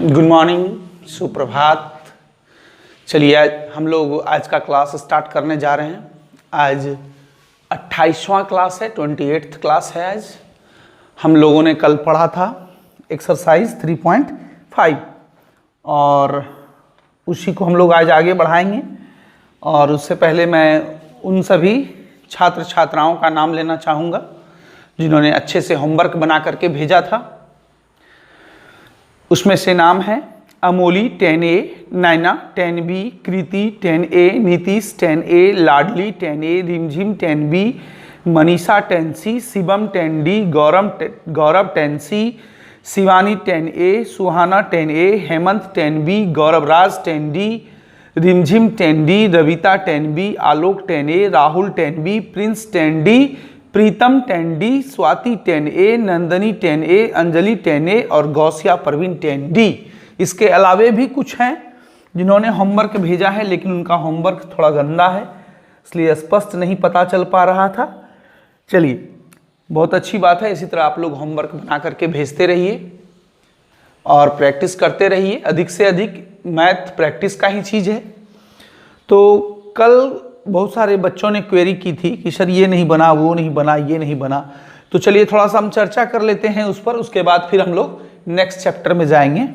Good morning, सुप्रभात। चलिए हम लोग आज का क्लास स्टार्ट करने जा रहे हैं। आज 28वां क्लास है, 28th क्लास है। आज हम लोगों ने कल पढ़ा था एक्सरसाइज 3.5 और उसी को हम लोग आज आगे बढ़ाएंगे। और उससे पहले मैं उन सभी छात्र छात्राओं का नाम लेना चाहूँगा जिन्होंने अच्छे से होमवर्क बना करके भेजा था। उसमें से नाम है अमोली 10A, नैना 10B, कृति 10A, नीतीश 10A, लाडली 10A, रिमझिम 10B, Manisha 10C, Shivam 10D, गौरव 10C, शिवानी 10A, सुहाना 10A, हेमंत 10B, गौरवराज 10D, रिमझिम 10D, रविता 10B, आलोक 10A, Rahul 10B, Prince 10D, प्रीतम 10D, Swati 10A, Nandini 10A, Anjali 10A और गौसिया परवीन 10D। इसके अलावे भी कुछ हैं जिन्होंने होमवर्क भेजा है, लेकिन उनका होमवर्क थोड़ा गंदा है इसलिए स्पष्ट नहीं पता चल पा रहा था। चलिए, बहुत अच्छी बात है। इसी तरह आप लोग होमवर्क बना करके भेजते रहिए और प्रैक्टिस करते रहिए। अधिक से अधिक मैथ प्रैक्टिस का ही चीज़ है। तो कल बहुत सारे बच्चों ने क्वेरी की थी कि सर ये नहीं बना, वो नहीं बना, ये नहीं बना। तो चलिए थोड़ा सा हम चर्चा कर लेते हैं उस पर, उसके बाद फिर हम लोग नेक्स्ट चैप्टर में जाएंगे।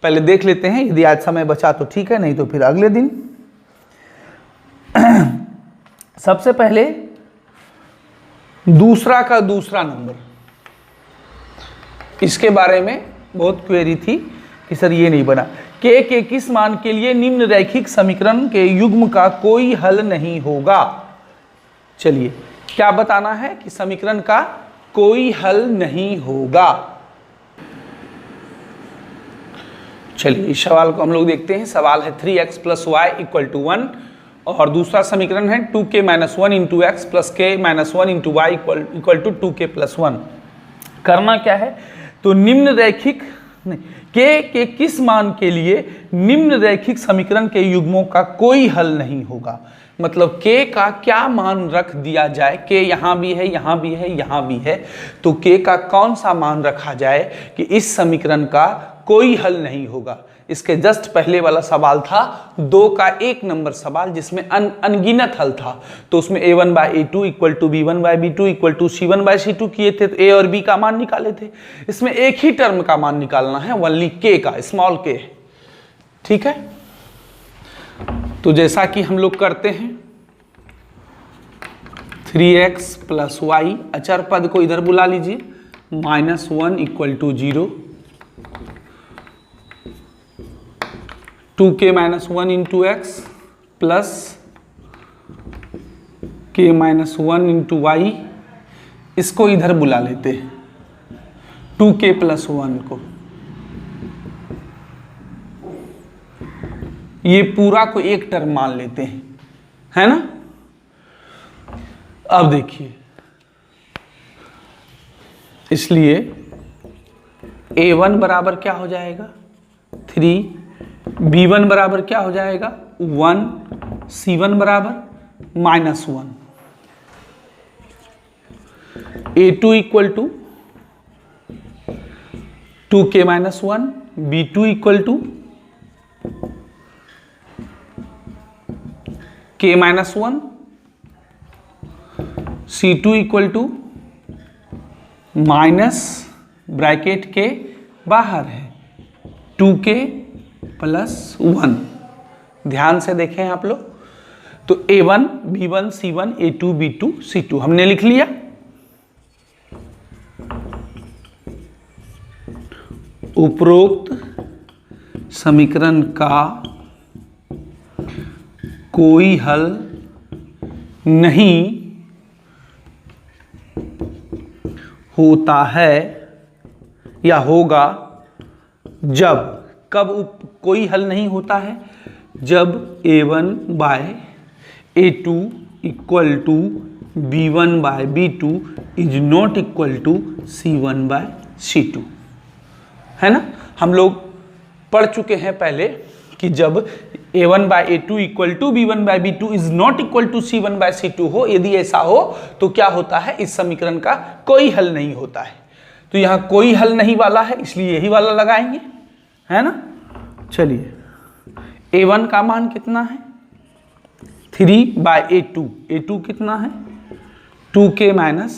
पहले देख लेते हैं, यदि आज समय बचा तो ठीक है, नहीं तो फिर अगले दिन। सबसे पहले दूसरा का दूसरा नंबर, इसके बारे में बहुत क्वेरी थी कि सर ये नहीं बना। के किस मान के लिए निम्न रैखिक समीकरण के युग्म का कोई हल नहीं होगा। चलिए, क्या बताना है कि समीकरण का कोई हल नहीं होगा। चलिए इस सवाल को हम लोग देखते हैं। सवाल है 3x + y = 1 और दूसरा समीकरण है 2k - 1 × x + k - 1 × y = 2k + 1। करना क्या है, तो निम्न रैखिक के किस मान के लिए निम्न रैखिक समीकरण के युग्मों का कोई हल नहीं होगा। मतलब के का क्या मान रख दिया जाए, के यहाँ भी है, यहाँ भी है, यहाँ भी है, तो के का कौन सा मान रखा जाए कि इस समीकरण का कोई हल नहीं होगा। इसके जस्ट पहले वाला सवाल था 2 का 1 नंबर सवाल, जिसमें अनगिनत हल था। तो उसमें a1/a2 = b1/b2 = c1/c2 किए थे, तो a और b का मान निकाले थे। इसमें एक ही टर्म का मान निकालना है, ओनली k का, स्मॉल k। ठीक है, तो जैसा कि हम लोग करते हैं 3x + y, अचर पद को इधर बुला लीजिए, -1 = 0, 2k - 1 × x plus k - 1 × y, इसको इधर बुला लेते हैं 2k + 1 को। ये पूरा को एक टर्म मान लेते हैं, है ना। अब देखिए, इसलिए a1 बराबर क्या हो जाएगा 3, b1 बराबर क्या हो जाएगा 1, c1 बराबर -1, a2 = 2k - 1, b2 = k - 1, c2 = minus bracket के बाहर है 2k + 1। ध्यान से देखें आप लोग, तो a1 b1 c1 a2 b2 c2 हमने लिख लिया। उपरोक्त समीकरण का कोई हल नहीं होता है या होगा जब, कब कोई हल नहीं होता है, जब a1/a2 = b1/b2 is not equal to c1/c2, है ना। हम लोग पढ़ चुके हैं पहले कि जब a1/a2 = b1/b2 is not equal to c1/c2 हो, यदि ऐसा हो तो क्या होता है, इस समीकरण का कोई हल नहीं होता है। तो यहाँ कोई हल नहीं वाला है, इसलिए यही वाला लगाएंगे, है ना। चलिए a1 का मान कितना है 3/a2, a2 कितना है 2k - 1,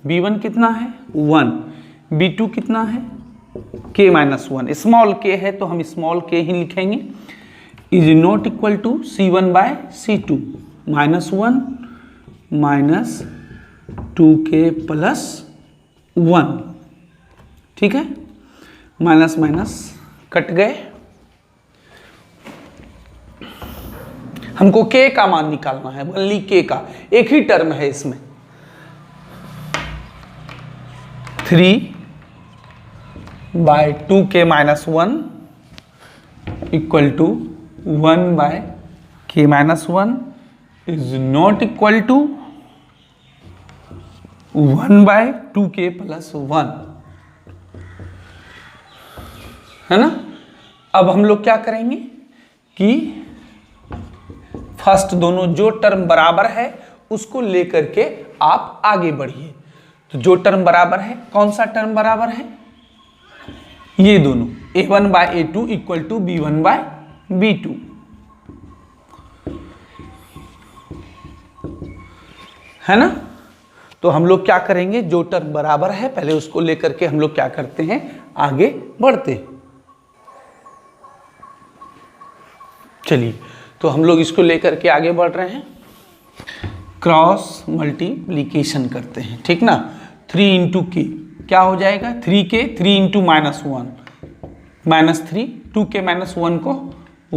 b1 कितना है 1, b2 कितना है k - 1, स्मॉल k है तो हम स्मॉल k ही लिखेंगे, is not equal to c1/c2 -1 -2k + 1, ठीक है, माइनस माइनस कट गए। हमको k का मान निकालना है, ओनली k का, एक ही टर्म है इसमें, 3/2k - 1 equal to 1/k - 1 is not equal to 1/2k + 1, है ना। अब हम लोग क्या करेंगे कि फर्स्ट दोनों जो टर्म बराबर है उसको लेकर के आप आगे बढ़िए। तो जो टर्म बराबर है, कौन सा टर्म बराबर है, ये दोनों, a1/a2 इक्वल टू b1/b2, है ना। तो हम लोग क्या करेंगे, जो टर्म बराबर है पहले उसको लेकर के हम लोग क्या करते हैं, आगे बढ़ते हैं। चलिए तो हम लोग इसको लेकर के आगे बढ़ रहे हैं, क्रॉस मल्टीप्लीकेशन करते हैं, ठीक ना। 3 × k क्या हो जाएगा 3k, 3 × -1 -3, 2k - 1 को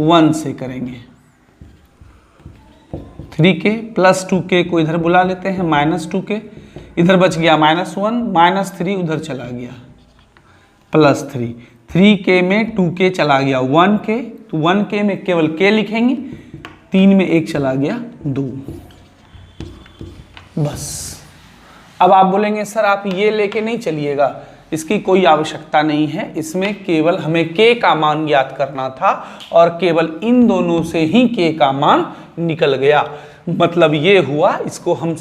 1 से करेंगे, 3k + 2k को इधर बुला लेते हैं, -2k इधर बच गया -1, -3 उधर चला गया +3, 3k में 2k चला गया 1k, तो 1k में केवल k लिखेंगे, 3 में 1 चला गया 2, बस। अब आप बोलेंगे सर आप ये लेके नहीं चलिएगा, इसकी कोई आवश्यकता नहीं है, इसमें केवल हमें k का मान ज्ञात करना था और केवल इन दोनों से ही k का मान निकल गया। मतलब ये हुआ, इसको हम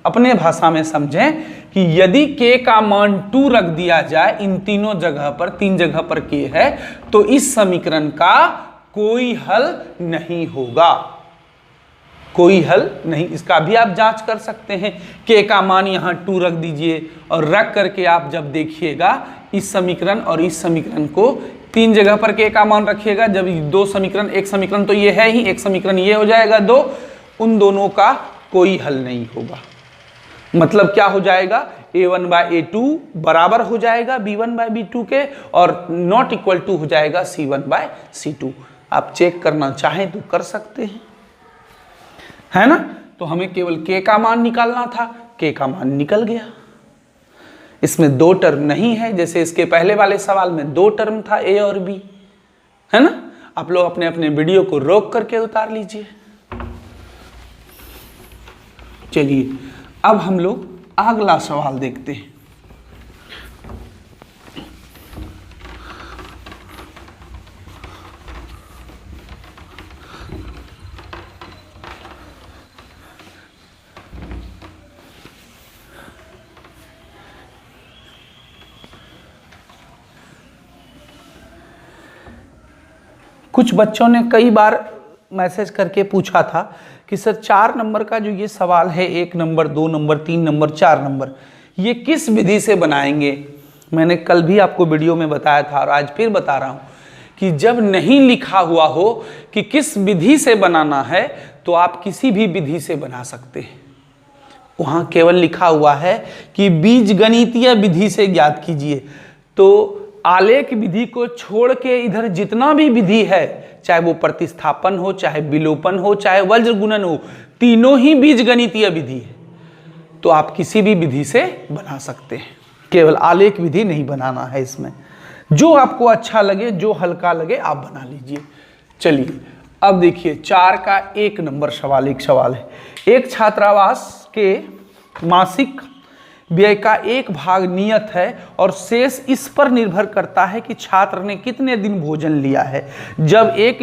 अपने भाषा में समझें कि यदि k का मान 2 रख दिया जाए इन तीनों जगह पर, 3 जगह पर k है, तो इस समीकरण का कोई हल नहीं होगा, कोई हल नहीं। इसका भी आप जांच कर सकते हैं, k का मान यहाँ 2 रख दीजिए और रख करके आप जब देखिएगा इस समीकरण और इस समीकरण को, 3 जगह पर k का मान रखिएगा, जब 2 समीकरण, एक समीकरण तो ये है ही, एक समीकरण ये हो जाएगा 2, उन दोनों का कोई हल नहीं होगा। मतलब क्या हो जाएगा, a1/a2 बराबर हो जाएगा b1/b2 के और नॉट इक्वल टू हो जाएगा c1/c2। आप चेक करना चाहें तो कर सकते हैं, है ना। तो हमें केवल k का मान निकालना था, k का मान निकल गया। इसमें 2 टर्म नहीं है, जैसे इसके पहले वाले सवाल में 2 टर्म था a और b, है ना। आप लोग अपने अपने वीडियो को रोक करके उतार लीजिए। चलिए अब हम लोग अगला सवाल देखते हैं। कुछ बच्चों ने कई बार मैसेज करके पूछा था कि सर 4 नंबर का जो ये सवाल है, 1 नंबर, 2 नंबर, 3 नंबर, 4 नंबर, ये किस विधि से बनाएंगे। मैंने कल भी आपको वीडियो में बताया था और आज फिर बता रहा हूँ कि जब नहीं लिखा हुआ हो कि किस विधि से बनाना है तो आप किसी भी विधि से बना सकते हैं। वहाँ केवल लिखा हुआ है कि बीजगणितीय विधि से ज्ञात कीजिए, तो आलेख विधि को छोड़ के इधर जितना भी विधि है, चाहे वो प्रतिस्थापन हो, चाहे विलोपन हो, चाहे वज्र गुणन हो, तीनों ही बीजगणितीय विधि है। तो आप किसी भी विधि से बना सकते हैं, केवल आलेख विधि नहीं बनाना है। इसमें जो आपको अच्छा लगे, जो हल्का लगे आप बना लीजिए। चलिए अब देखिए 4 का 1 नंबर सवाल, एक सवाल है, एक छात्रावास के मासिक व्यय का 1 भाग नियत है और शेष इस पर निर्भर करता है कि छात्र ने कितने दिन भोजन लिया है। जब एक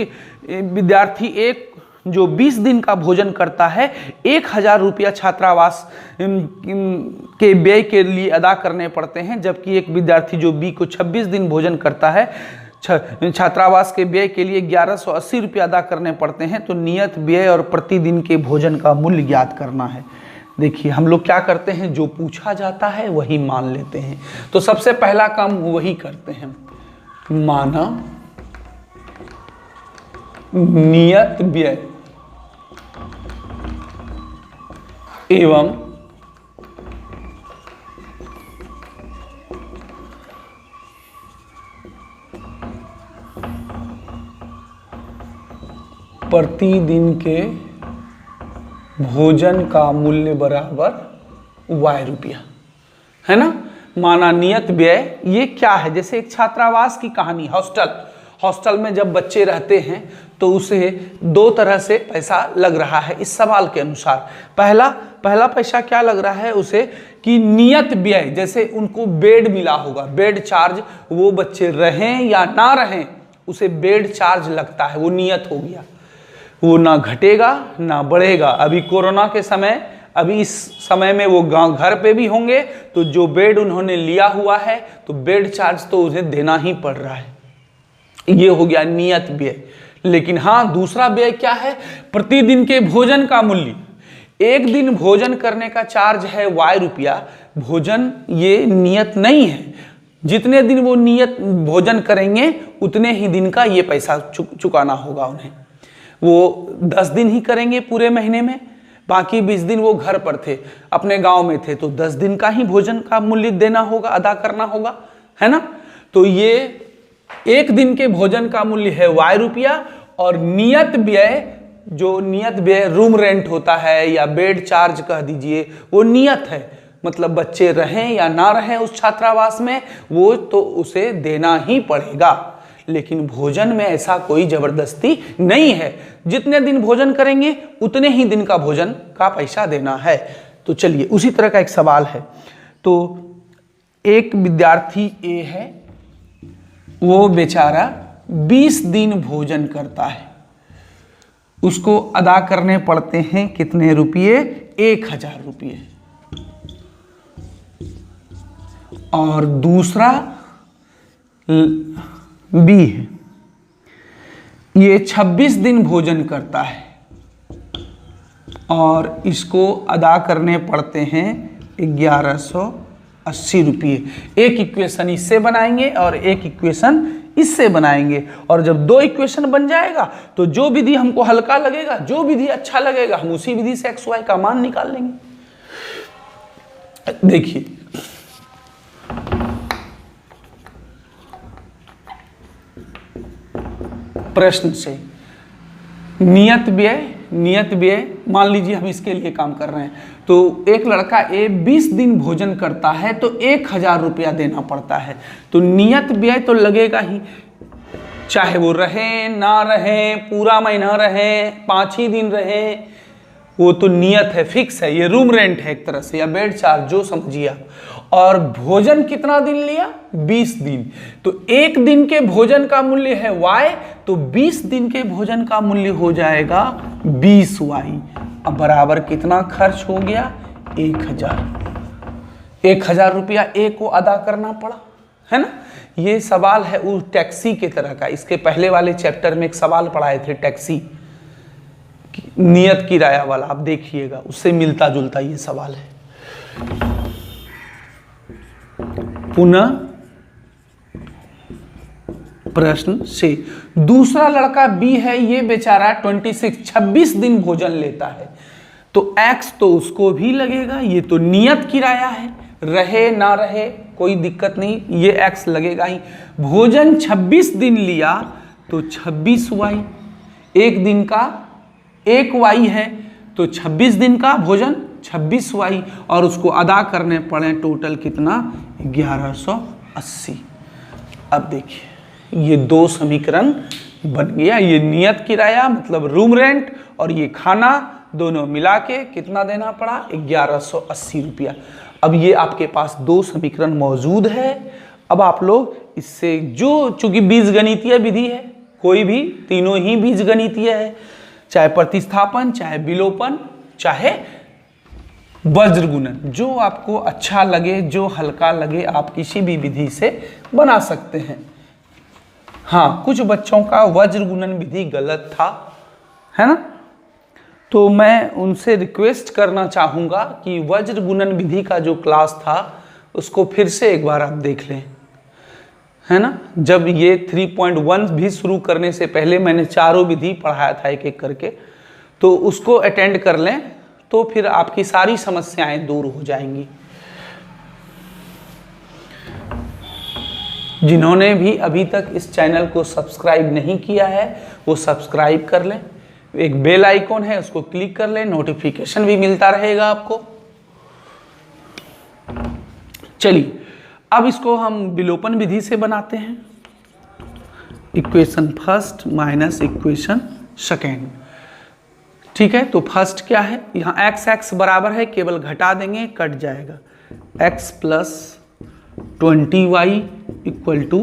विद्यार्थी 1 जो 20 दिन का भोजन करता है 1000 रुपया छात्रावास के व्यय के लिए अदा करने पड़ते हैं, जबकि एक विद्यार्थी जो बी को 26 दिन भोजन करता है छात्रावास के व्यय के लिए 1180 रुपया अदा करने पड़ते हैं। तो नियत व्यय और प्रतिदिन के भोजन का मूल्य ज्ञात करना है। देखिए हम लोग क्या करते हैं, जो पूछा जाता है वही मान लेते हैं। तो सबसे पहला काम वही करते हैं, माना नियत व्यय एवं प्रतिदिन के भोजन का मूल्य बराबर y रुपया, है ना। माना नियत व्यय ये क्या है, जैसे एक छात्रावास की कहानी, हॉस्टल में जब बच्चे रहते हैं तो उसे दो तरह से पैसा लग रहा है इस सवाल के अनुसार। पहला पैसा क्या लग रहा है उसे कि नियत व्यय, जैसे उनको बेड मिला होगा, बेड चार्ज, वो बच्चे रहें या ना रहें उसे बेड चार्ज लगता है, वो नियत हो गया, वो ना घटेगा ना बढ़ेगा। अभी कोरोना के समय, अभी इस समय में वो गांव घर पे भी होंगे, तो जो बेड उन्होंने लिया हुआ है तो बेड चार्ज तो उन्हें देना ही पड़ रहा है। ये हो गया नियत व्यय। लेकिन हाँ, दूसरा व्यय क्या है, प्रतिदिन के भोजन का मूल्य। एक दिन भोजन करने का चार्ज है y रुपया, भोजन ये नियत नहीं है, जितने दिन वो नियत भोजन करेंगे उतने ही दिन का ये पैसा चुकाना होगा उन्हें। वो 10 दिन ही करेंगे पूरे महीने में, बाकी 20 दिन वो घर पर थे, अपने गांव में थे, तो 10 दिन का ही भोजन का मूल्य देना होगा, अदा करना होगा, है ना। तो ये एक दिन के भोजन का मूल्य है y रुपया, और नियत व्यय, जो नियत व्यय रूम रेंट होता है या बेड चार्ज कह दीजिए, वो नियत है, मतलब बच्चे रहें या ना रहें उस छात्रावास में, वो तो उसे देना ही पड़ेगा। लेकिन भोजन में ऐसा कोई जबरदस्ती नहीं है, जितने दिन भोजन करेंगे उतने ही दिन का भोजन का पैसा देना है। तो चलिए उसी तरह का एक सवाल है। तो एक विद्यार्थी ए है, वो बेचारा 20 दिन भोजन करता है, उसको अदा करने पड़ते हैं कितने रुपये, 1000 रुपये। और दूसरा बी है, ये 26 दिन भोजन करता है और इसको अदा करने पड़ते हैं 1180 रुपये। एक इक्वेशन इससे बनाएंगे और एक इक्वेशन इससे बनाएंगे, और जब दो इक्वेशन बन जाएगा तो जो विधि हमको हल्का लगेगा, जो विधि अच्छा लगेगा, हम उसी विधि से एक्स वाई का मान निकाल लेंगे। देखिए प्रश्न से नियत व्यय मान लीजिए हम इसके लिए काम कर रहे हैं। तो एक लड़का ए 20 दिन भोजन करता है तो 1000 रुपया देना पड़ता है। तो नियत व्यय तो लगेगा ही, चाहे वो रहे ना रहे, पूरा महीना रहे, 5 ही दिन रहे, वो तो नियत है, फिक्स है, ये रूम रेंट है एक तरह से, या बेड चार्ज, जो समझिए आप। और भोजन कितना दिन लिया, 20 दिन। तो एक दिन के भोजन का मूल्य है y, तो 20 दिन के भोजन का मूल्य हो जाएगा 20y। अब बराबर कितना खर्च हो गया, 1000 रुपया ए को अदा करना पड़ा, है ना। ये सवाल है उस टैक्सी के तरह का। इसके पहले वाले चैप्टर में एक सवाल पढ़ाए थे टैक्सी, नियत किराया वाला, आप देखिएगा, उससे मिलता जुलता ये सवाल है। पुनः प्रश्न से दूसरा लड़का बी है, ये बेचारा 26 दिन भोजन लेता है, तो एक्स तो उसको भी लगेगा, ये तो नियत किराया है, रहे ना रहे कोई दिक्कत नहीं, ये एक्स लगेगा ही। भोजन 26 दिन लिया तो 26y, एक दिन का 1y है, तो 26 दिन का भोजन 26y, और उसको अदा करने पड़े टोटल कितना, 1180। अब देखिए ये दो समीकरण बन गया, ये नियत किराया मतलब रूम रेंट और ये खाना, दोनों मिला के कितना देना पड़ा, 1180 रुपया। अब ये आपके पास दो समीकरण मौजूद है। अब आप लोग इससे जो, चूंकि बीजगणितीय विधि है, कोई भी, तीनों ही बीजगणितीय है, चाहे प्रतिस्थापन, चाहे विलोपन, चाहे वज्र गुणन, जो आपको अच्छा लगे, जो हल्का लगे, आप किसी भी विधि से बना सकते हैं। हाँ, कुछ बच्चों का वज्र गुणन विधि गलत था, है ना, तो मैं उनसे रिक्वेस्ट करना चाहूँगा कि वज्र गुणन विधि का जो क्लास था उसको फिर से एक बार आप देख लें, है ना। जब ये 3.1 भी शुरू करने से पहले मैंने चारों विधि पढ़ाया था एक एक करके, तो उसको अटेंड कर लें, तो फिर आपकी सारी समस्याएं दूर हो जाएंगी। जिन्होंने भी अभी तक इस चैनल को सब्सक्राइब नहीं किया है वो सब्सक्राइब कर लें, एक बेल आइकॉन है उसको क्लिक कर लें, नोटिफिकेशन भी मिलता रहेगा आपको। चलिए अब इसको हम विलोपन विधि से बनाते हैं। Equation first minus equation second, ठीक है। तो फर्स्ट क्या है, यहाँ x बराबर है, केवल घटा देंगे, कट जाएगा, x plus 20y equal to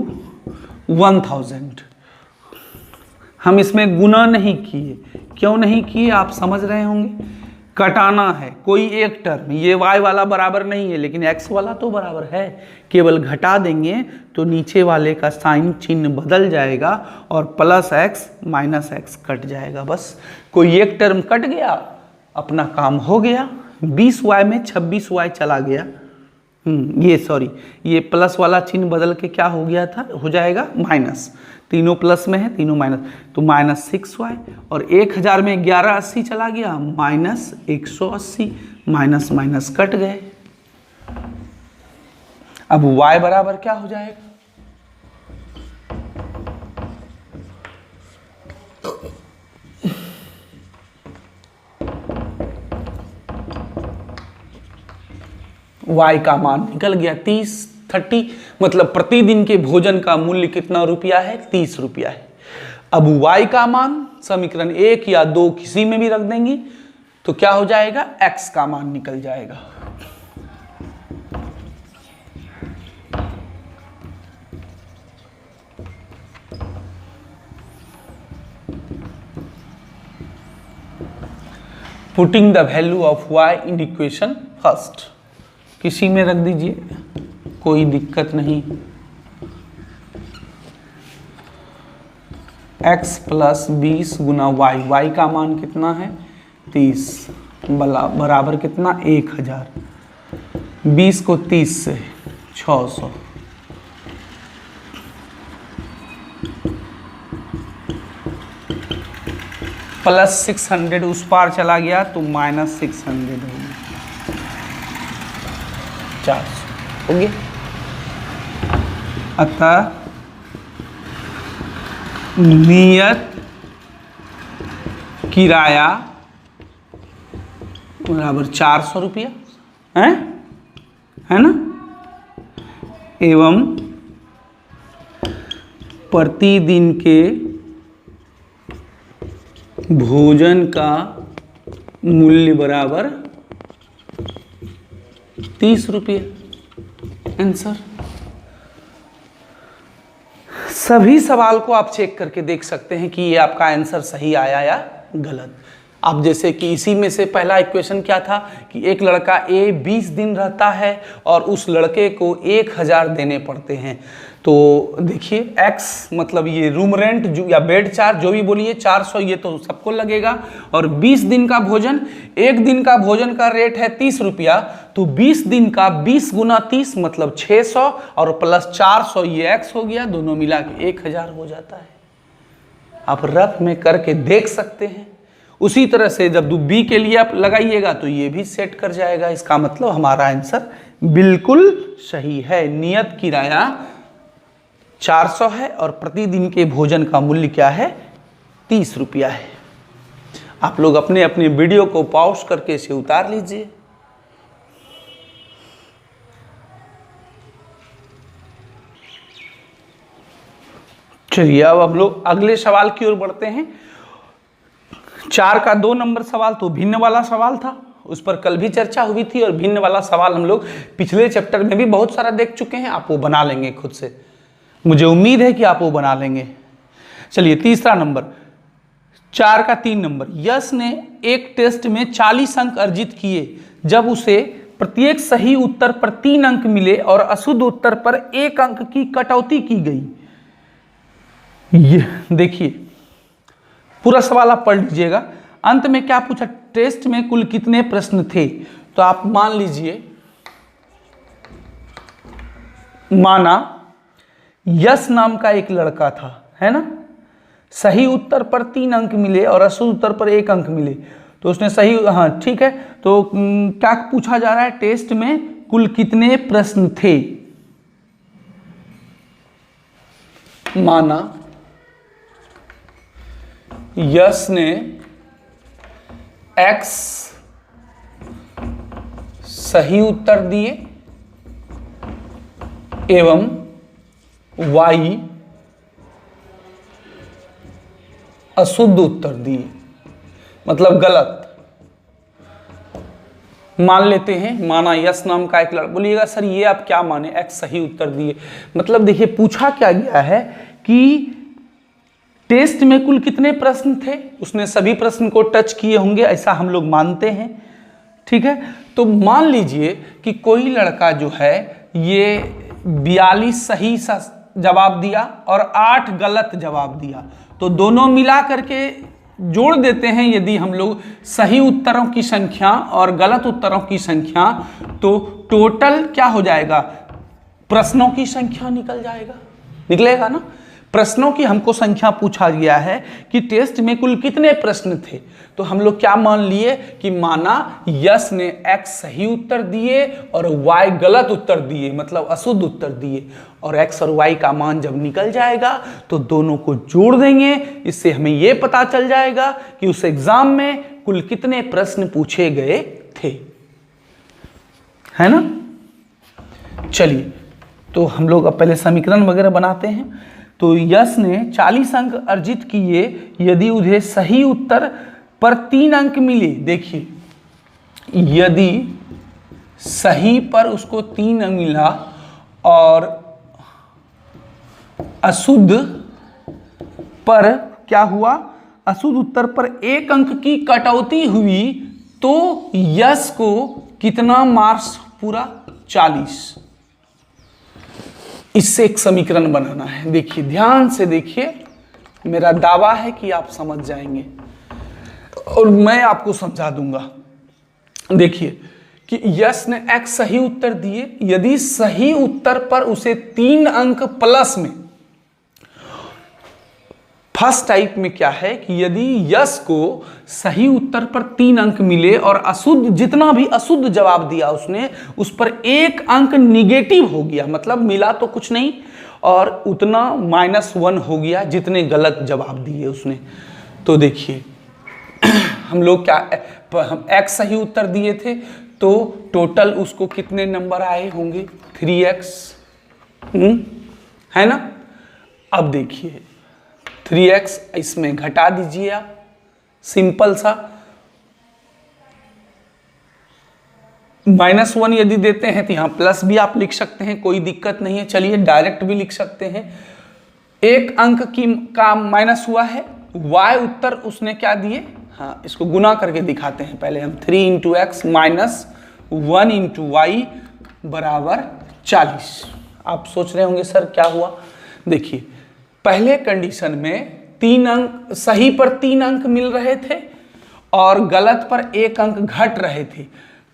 1000। हम इसमें गुना नहीं किए, क्यों नहीं किए आप समझ रहे होंगे, कटाना है कोई एक टर्म, ये y वाला बराबर नहीं है लेकिन x वाला तो बराबर है, केवल घटा देंगे तो नीचे वाले का साइन चिन्ह बदल जाएगा और plus x minus x cut जाएगा। बस कोई एक टर्म कट गया, अपना काम हो गया। 20y में 26y चला गया, ये प्लस वाला चिन्ह बदल के क्या हो गया था, हो जाएगा माइनस, तीनों प्लस में है तीनों माइनस, तो माइनस 6y, और 1000 में 1180 चला गया, माइनस 180, माइनस माइनस कट गए। अब y बराबर क्या हो जाएगा, y का मान निकल गया 30 मतलब प्रतिदिन के भोजन का मूल्य कितना रुपया है, 30 रुपया है। अब y का मान समीकरण 1 या 2 किसी में भी रख देंगे तो क्या हो जाएगा, x का मान निकल जाएगा। Putting the value of y in equation first, किसी में रख दीजिए, कोई दिक्कत नहीं। x प्लस 20 गुना y का मान कितना है 30, बराबर कितना 1000, 20 को 30 से 600, प्लस 600 उस पार चला गया तो माइनस 600 हो गया, 400 हो गया। अतः नियत किराया बराबर 400 रुपया है ना, एवं प्रतिदिन के भोजन का मूल्य बराबर 30 रुपये। आंसर। सभी सवाल को आप चेक करके देख सकते हैं कि ये आपका आंसर सही आया या गलत। अब जैसे कि इसी में से पहला इक्वेशन क्या था कि एक लड़का ए 20 दिन रहता है और उस लड़के को 1000 देने पड़ते हैं। तो देखिए x मतलब ये रूम रेंट जो या बेड चार्ज जो भी बोलिए 400, ये तो सबको लगेगा, और 20 दिन का भोजन, एक दिन का भोजन का रेट है 30 रुपया, तो 20 दिन का 20 गुना 30 मतलब 600 और प्लस 400 ये x हो गया, दोनों मिला के 1000 हो जाता है। आप रफ में करके देख सकते हैं। उसी तरह से जब बी के लिए आप लगाइएगा तो ये भी सेट कर जाएगा। इसका मतलब हमारा आंसर बिल्कुल सही है। नियत किराया 400 है और प्रतिदिन के भोजन का मूल्य क्या है 30 रुपया है। आप लोग अपने अपने वीडियो को पॉज करके इसे उतार लीजिए। चलिए अब हम लोग अगले सवाल की ओर बढ़ते हैं। 4 का 2 नंबर सवाल तो भिन्न वाला सवाल था, उस पर कल भी चर्चा हुई थी, और भिन्न वाला सवाल हम लोग पिछले चैप्टर में भी बहुत सारा देख चुके हैं। आप वो बना लेंगे खुद से, मुझे उम्मीद है कि आप वो बना लेंगे। चलिए तीसरा नंबर, 4 का 3 नंबर। यश ने एक टेस्ट में 40 अंक अर्जित किए जब उसे प्रत्येक सही उत्तर पर 3 अंक मिले और अशुद्ध उत्तर पर 1 अंक की कटौती की गई। ये देखिए पूरा सवाल आप पढ़ लीजिएगा। अंत में क्या पूछा, टेस्ट में कुल कितने प्रश्न थे। तो आप मान लीजिए, माना यश नाम का एक लड़का था, है ना, सही उत्तर पर 3 अंक मिले और अशुद्ध उत्तर पर 1 अंक मिले, तो उसने सही, हाँ ठीक है। तो क्या पूछा जा रहा है, टेस्ट में कुल कितने प्रश्न थे। माना यश ने x सही उत्तर दिए एवं y अशुद्ध उत्तर दिए, मतलब गलत। मान लेते हैं, माना यश नाम का एक लड़का, बोलिएगा सर ये आप क्या माने, x सही उत्तर दिए, मतलब देखिए पूछा क्या गया है कि टेस्ट में कुल कितने प्रश्न थे, उसने सभी प्रश्न को टच किए होंगे, ऐसा हम लोग मानते हैं, ठीक है। तो मान लीजिए कि कोई लड़का जो है ये 42 सही जवाब दिया और 8 गलत जवाब दिया, तो दोनों मिला करके जोड़ देते हैं यदि हम लोग सही उत्तरों की संख्या और गलत उत्तरों की संख्या, तो टोटल क्या हो जाएगा, प्रश्नों की संख्या निकलेगा ना। प्रश्नों की हमको संख्या पूछा गया है कि टेस्ट में कुल कितने प्रश्न थे, तो हम लोग क्या मान लिए कि माना यश ने x सही उत्तर दिए और y गलत उत्तर दिए, मतलब अशुद्ध उत्तर दिए, और x और y का मान जब निकल जाएगा तो दोनों को जोड़ देंगे। इससे हमें यह पता चल जाएगा कि उस एग्जाम में कुल कितने प्रश्न पूछे गए थे, है ना। चलिए तो हम लोग अब पहले समीकरण वगैरह बनाते हैं। तो यश ने 40 अंक अर्जित किए यदि उन्हें सही उत्तर पर 3 अंक मिले। देखिए यदि सही पर उसको 3 अंक मिला और अशुद्ध पर क्या हुआ, अशुद्ध उत्तर पर 1 अंक की कटौती हुई, तो यश को कितना मार्क्स पूरा, 40। इससे एक समीकरण बनाना है। देखिए ध्यान से देखिए, मेरा दावा है कि आप समझ जाएंगे और मैं आपको समझा दूंगा। देखिए कि यश ने x सही उत्तर दिए, यदि सही उत्तर पर उसे 3 अंक प्लस में, फर्स्ट टाइप में क्या है कि यदि यश को सही उत्तर पर 3 अंक मिले और अशुद्ध, जितना भी अशुद्ध जवाब दिया उसने उस पर 1 अंक निगेटिव हो गया, मतलब मिला तो कुछ नहीं और उतना -1 हो गया जितने गलत जवाब दिए उसने। तो देखिए हम लोग क्या, हम x सही उत्तर दिए थे तो टोटल उसको कितने नंबर आए होंगे, 3x, है ना। अब देखिए 3x इसमें घटा दीजिए आप, सिंपल सा। -1 यदि देते हैं तो यहाँ प्लस भी आप लिख सकते हैं, कोई दिक्कत नहीं है। चलिए डायरेक्ट भी लिख सकते हैं। 1 अंक का माइनस हुआ है, y उत्तर उसने क्या दिए, हाँ इसको गुना करके दिखाते हैं पहले हम। 3 × x माइनस 1 × y बराबर 40। आप सोच रहे होंगे सर क्या हुआ। देखिए पहले कंडीशन में 3 अंक, सही पर 3 अंक मिल रहे थे और गलत पर 1 अंक घट रहे थे।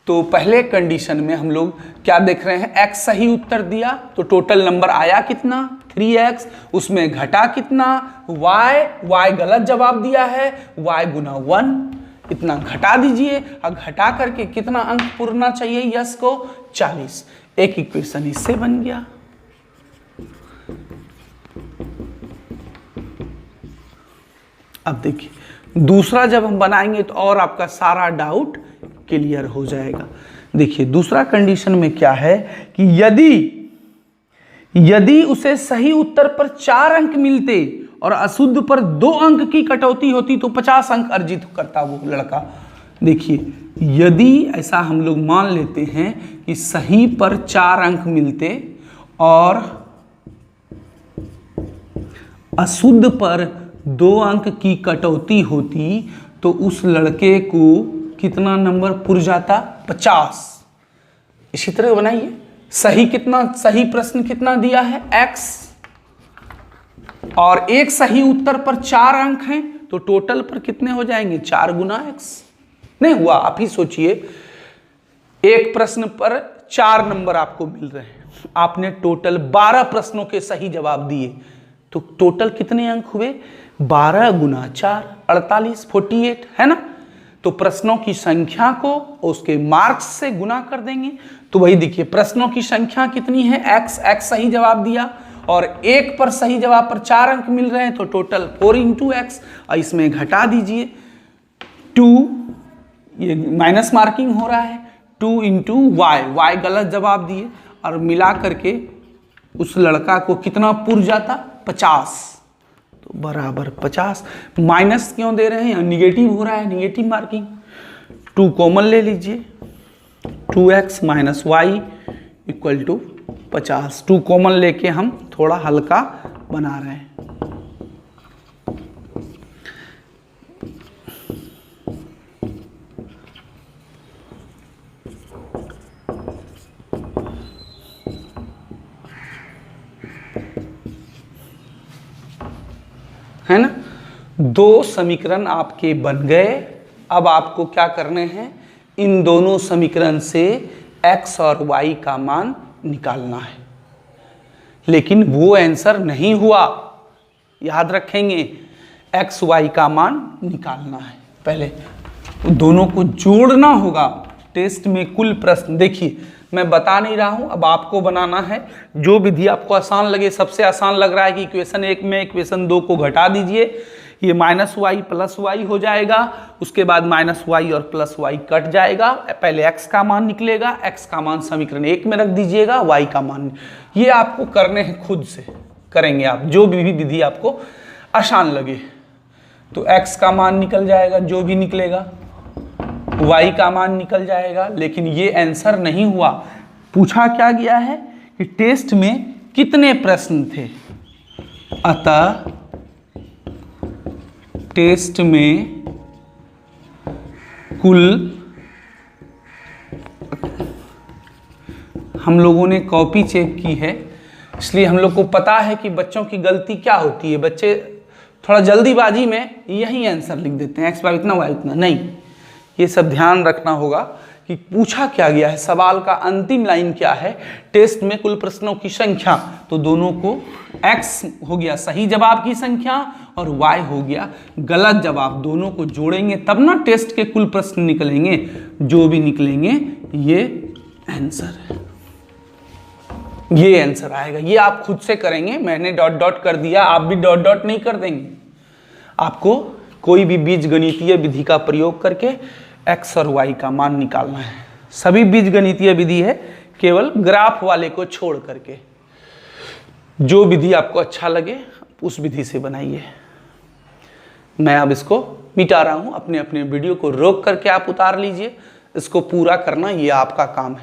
तो पहले कंडीशन में हम लोग क्या देख रहे हैं, x सही उत्तर दिया तो टोटल नंबर आया कितना, 3x, उसमें घटा कितना, y गलत जवाब दिया है, y गुना 1, इतना घटा दीजिए और घटा करके कितना अंक पूरना चाहिए यश को, 40। एक इक्वेशन इससे बन गया। अब देखिए दूसरा जब हम बनाएंगे तो और आपका सारा डाउट क्लियर हो जाएगा। देखिए दूसरा कंडीशन में क्या है कि यदि उसे सही उत्तर पर 4 अंक मिलते और अशुद्ध पर 2 अंक की कटौती होती तो 50 अंक अर्जित करता वो लड़का। देखिए यदि ऐसा हम लोग मान लेते हैं कि सही पर 4 अंक मिलते और अशुद्ध पर 2 अंक की कटौती होती तो उस लड़के को कितना नंबर पुर जाता? 50। इसी तरह बनाइए। सही कितना, सही प्रश्न कितना दिया है? x, और एक सही उत्तर पर 4 अंक हैं तो टोटल पर कितने हो जाएंगे? 4 गुना x। नहीं हुआ? आप ही सोचिए, एक प्रश्न पर 4 नंबर आपको मिल रहे हैं, आपने टोटल 12 प्रश्नों के सही जवाब दिए तो टोटल कितने अंक हुए? 12 गुना 4, 48, 48, है ना? तो प्रश्नों की संख्या को उसके मार्क्स से गुना कर देंगे। तो वही देखिए, प्रश्नों की संख्या कितनी है? x सही जवाब दिया और एक पर सही जवाब पर 4 अंक मिल रहे हैं तो टोटल 4 × x। और इसमें घटा दीजिए 2, ये माइनस मार्किंग हो रहा है, 2 × y गलत जवाब दिए और मिला करके उस लड़का को कितना पुर जाता? 50। तो बराबर 50। माइनस क्यों दे रहे हैं? निगेटिव हो रहा है, निगेटिव मार्किंग। 2 कॉमन ले लीजिए, 2x - y = 50। 2 कॉमन लेके हम थोड़ा हल्का बना रहे हैं। है ना? 2 समीकरण आपके बन गए। अब आपको क्या करने हैं? इन दोनों समीकरण से x और y का मान निकालना है। लेकिन वो आंसर नहीं हुआ, याद रखेंगे, x y का मान निकालना है। पहले दोनों को जोड़ना होगा। टेस्ट में कुल प्रश्न देखिए, मैं बता नहीं रहा हूं, अब आपको बनाना है। जो विधि आपको आसान लगे, सबसे आसान लग रहा है कि इक्वेशन 1 में इक्वेशन 2 को घटा दीजिए, ये -y + y हो जाएगा। उसके बाद -y और +y कट जाएगा। पहले x का मान निकलेगा, x का मान समीकरण 1 में रख दीजिएगा, y का मान। ये आपको करने हैं, खुद से करेंगे आप, जो भी विधि आपको आसान लगे। तो x का मान निकल जाएगा, जो भी निकलेगा, y का मान निकल जाएगा। लेकिन ये आंसर नहीं हुआ। पूछा क्या गया है कि टेस्ट में कितने प्रश्न थे, अतः टेस्ट में कुल, हम लोगों ने कॉपी चेक की है इसलिए हम लोग को पता है कि बच्चों की गलती क्या होती है। बच्चे थोड़ा जल्दीबाजी में यही आंसर लिख देते हैं, x = इतना y उतना। नहीं, ये सब ध्यान रखना होगा कि पूछा क्या गया है, सवाल का अंतिम लाइन क्या है। टेस्ट में कुल प्रश्नों की संख्या, तो दोनों को x हो गया सही जवाब की संख्या और y हो गया गलत जवाब, दोनों को जोड़ेंगे तब ना टेस्ट के कुल प्रश्न निकलेंगे। जो भी निकलेंगे ये आंसर है, ये आंसर आएगा। ये आप खुद से करेंगे, मैंने डॉट डॉट कर दिया, आप भी डॉट डॉट नहीं कर देंगे। आपको कोई भी बीजगणितीय विधि का प्रयोग करके x और y का मान निकालना है। सभी बीजगणितीय विधि है, केवल ग्राफ वाले को छोड़ करके। जो विधि आपको अच्छा लगे उस विधि से बनाइए। मैं अब इसको मिटा रहा हूं, अपने अपने वीडियो को रोक करके आप उतार लीजिए। इसको पूरा करना ये आपका काम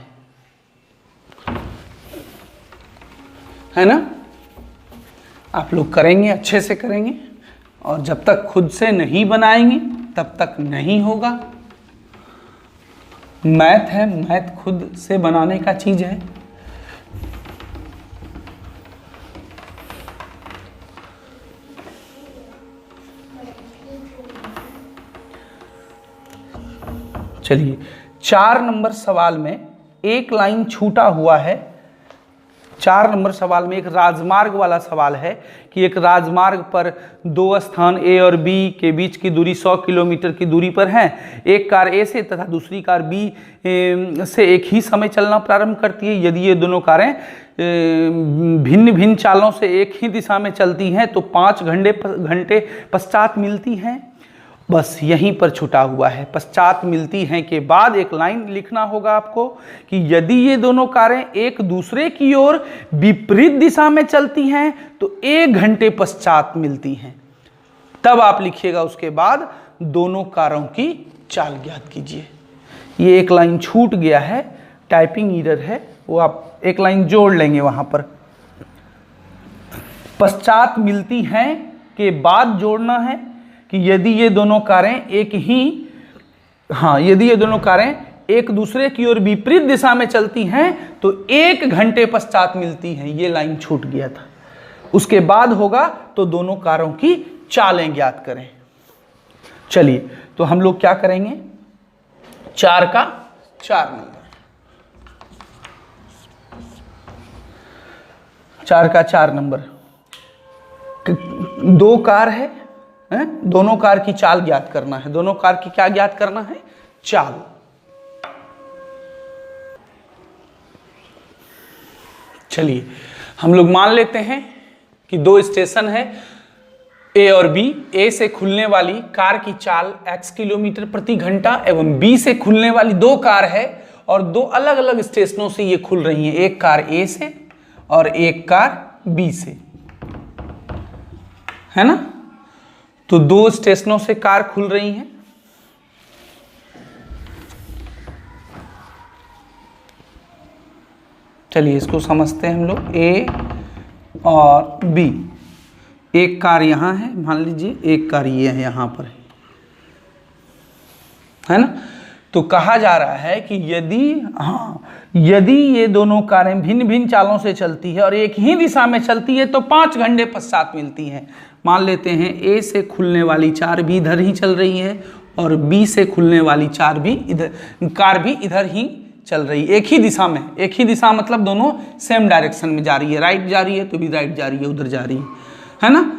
है ना? आप लोग करेंगे, अच्छे से करेंगे, और जब तक खुद से नहीं बनाएंगे तब तक नहीं होगा। मैथ है, मैथ खुद से बनाने का चीज है। चलिए, 4 नंबर सवाल में एक लाइन छूटा हुआ है। 4 नंबर सवाल में एक राजमार्ग वाला सवाल है कि एक राजमार्ग पर 2 स्थान A और B के बीच की दूरी 100 किलोमीटर की दूरी पर है। एक कार A से तथा दूसरी कार B से एक ही समय चलना प्रारंभ करती है। यदि ये दोनों कारें भिन्न भिन्न चालों से एक ही दिशा में चलती हैं तो 5 घंटे पश्चात मिलती हैं। बस यहीं पर छुटा हुआ है, पश्चात मिलती हैं के बाद एक लाइन लिखना होगा आपको कि यदि ये दोनों कारें एक दूसरे की ओर विपरीत दिशा में चलती हैं तो 1 घंटे पश्चात मिलती हैं। तब आप लिखिएगा उसके बाद दोनों कारों की चाल ज्ञात कीजिए। ये एक लाइन छूट गया है, टाइपिंग एरर है, वो आप एक लाइन जोड़ लेंगे वहां पर। पश्चात मिलती हैं के बाद जोड़ना है कि यदि ये दोनों कारें यदि ये दोनों कारें एक दूसरे की ओर विपरीत दिशा में चलती हैं तो 1 घंटे पश्चात मिलती हैं। ये लाइन छूट गया था। उसके बाद होगा तो दोनों कारों की चालें ज्ञात करें। चलिए तो हम लोग क्या करेंगे, 4 का 4 नंबर, 4 का 4 नंबर, 2 कार है, दोनों कार की चाल ज्ञात करना है। दोनों कार की क्या ज्ञात करना है, चाल। चलिए हम लोग मान लेते हैं कि 2 स्टेशन है ए और बी। ए से खुलने वाली कार की चाल x किलोमीटर प्रति घंटा एवं बी से खुलने वाली 2 कार है और 2 अलग अलग स्टेशनों से ये खुल रही हैं, एक कार ए से और एक कार बी से, है ना। तो 2 स्टेशनों से कार खुल रही हैं। चलिए इसको समझते हैं हम लोग। ए और बी, एक कार यहां है, मान लीजिए एक कार ये है, यहां पर है ना। तो कहा जा रहा है कि यदि ये दोनों कारें भिन्न भिन्न चालों से चलती है और एक ही दिशा में चलती है तो 5 घंटे पश्चात मिलती है। मान लेते हैं ए से खुलने वाली 4 भी इधर ही चल रही है और बी से खुलने वाली कार भी इधर ही चल रही है, एक ही दिशा में। एक ही दिशा मतलब दोनों सेम डायरेक्शन में जा रही है, राइट जा रही है तो भी राइट जा रही है, उधर जा रही है ना।